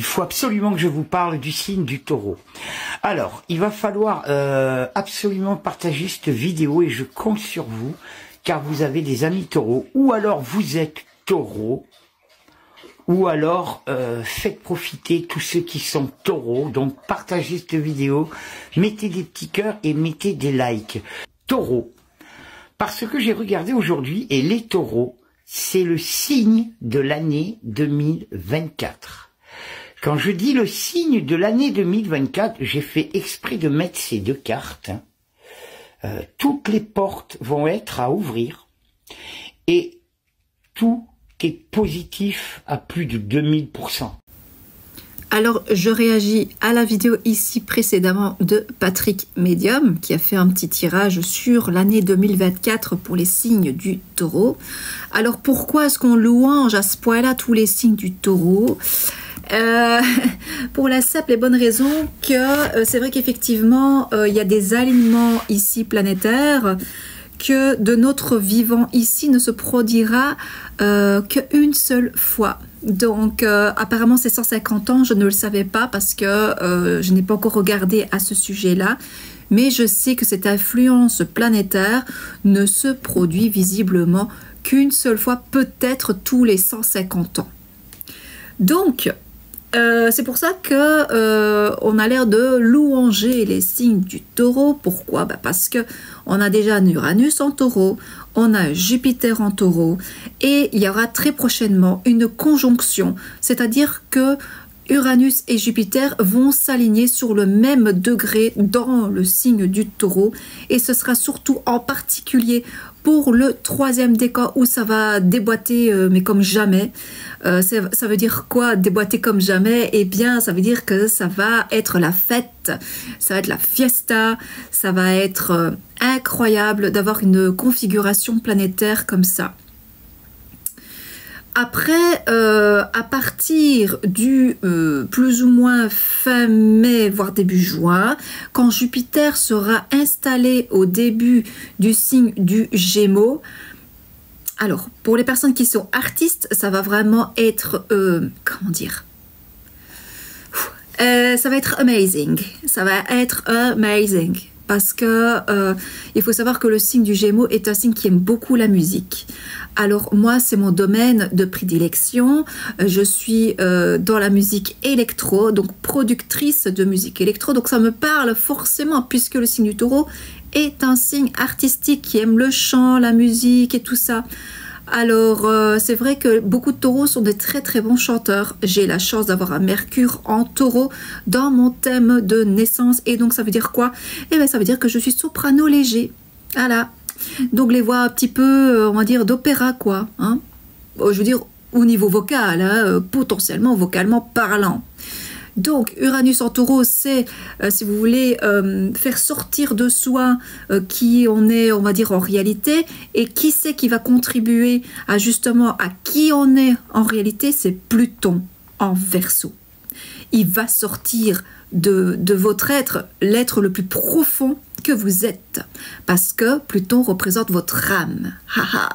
il faut absolument que je vous parle du signe du taureau. Alors, il va falloir absolument partager cette vidéo et je compte sur vous, car vous avez des amis taureaux, ou alors vous êtes taureau, ou alors faites profiter tous ceux qui sont taureaux. Donc partagez cette vidéo, mettez des petits cœurs et mettez des likes. Taureau, parce que j'ai regardé aujourd'hui et les taureaux, c'est le signe de l'année 2024. Quand je dis le signe de l'année 2024, j'ai fait exprès de mettre ces deux cartes. Toutes les portes vont être à ouvrir et tout est positif à plus de 2000%. Alors, je réagis à la vidéo ici précédemment de Patrick Medium, qui a fait un petit tirage sur l'année 2024 pour les signes du taureau. Alors, pourquoi est-ce qu'on louange à ce point-là tous les signes du taureau ? Pour la simple et bonne raison que c'est vrai qu'effectivement, il y a des alignements ici planétaires, que de notre vivant ici ne se produira qu'une seule fois. Donc apparemment c'est 150 ans, je ne le savais pas parce que je n'ai pas encore regardé à ce sujet-là, mais je sais que cette influence planétaire ne se produit visiblement qu'une seule fois, peut-être tous les 150 ans. Donc c'est pour ça que on a l'air de louanger les signes du taureau. Pourquoi? Parce que on a déjà un Uranus en taureau, on a un Jupiter en taureau, et il y aura très prochainement une conjonction, c'est-à-dire que Uranus et Jupiter vont s'aligner sur le même degré dans le signe du taureau, et ce sera surtout en particulier pour le troisième décan où ça va déboîter, mais comme jamais. Ça veut dire quoi, déboîter comme jamais? Eh bien, ça veut dire que ça va être la fête, ça va être la fiesta, ça va être incroyable d'avoir une configuration planétaire comme ça. Après, à partir du plus ou moins fin mai, voire début juin, quand Jupiter sera installé au début du signe du Gémeaux, alors pour les personnes qui sont artistes, ça va vraiment être, comment dire, ça va être amazing, ça va être amazing. Parce que il faut savoir que le signe du Gémeaux est un signe qui aime beaucoup la musique. Alors moi, c'est mon domaine de prédilection. Je suis dans la musique électro, donc productrice de musique électro. Donc ça me parle forcément, puisque le signe du taureau est un signe artistique qui aime le chant, la musique et tout ça. Alors, c'est vrai que beaucoup de taureaux sont des très très bons chanteurs. J'ai la chance d'avoir un Mercure en taureau dans mon thème de naissance. Et donc, ça veut dire quoi? Eh bien, ça veut dire que je suis soprano léger. Voilà. Donc, les voix un petit peu, on va dire, d'opéra, quoi. Hein, je veux dire, au niveau vocal, hein, potentiellement vocalement parlant. Donc, Uranus en taureau, c'est, si vous voulez, faire sortir de soi qui on est, on va dire, en réalité. Et qui c'est qui va contribuer à justement à qui on est en réalité? C'est Pluton en Verseau. Il va sortir de votre être, l'être le plus profond que vous êtes. Parce que Pluton représente votre âme. Ha ha.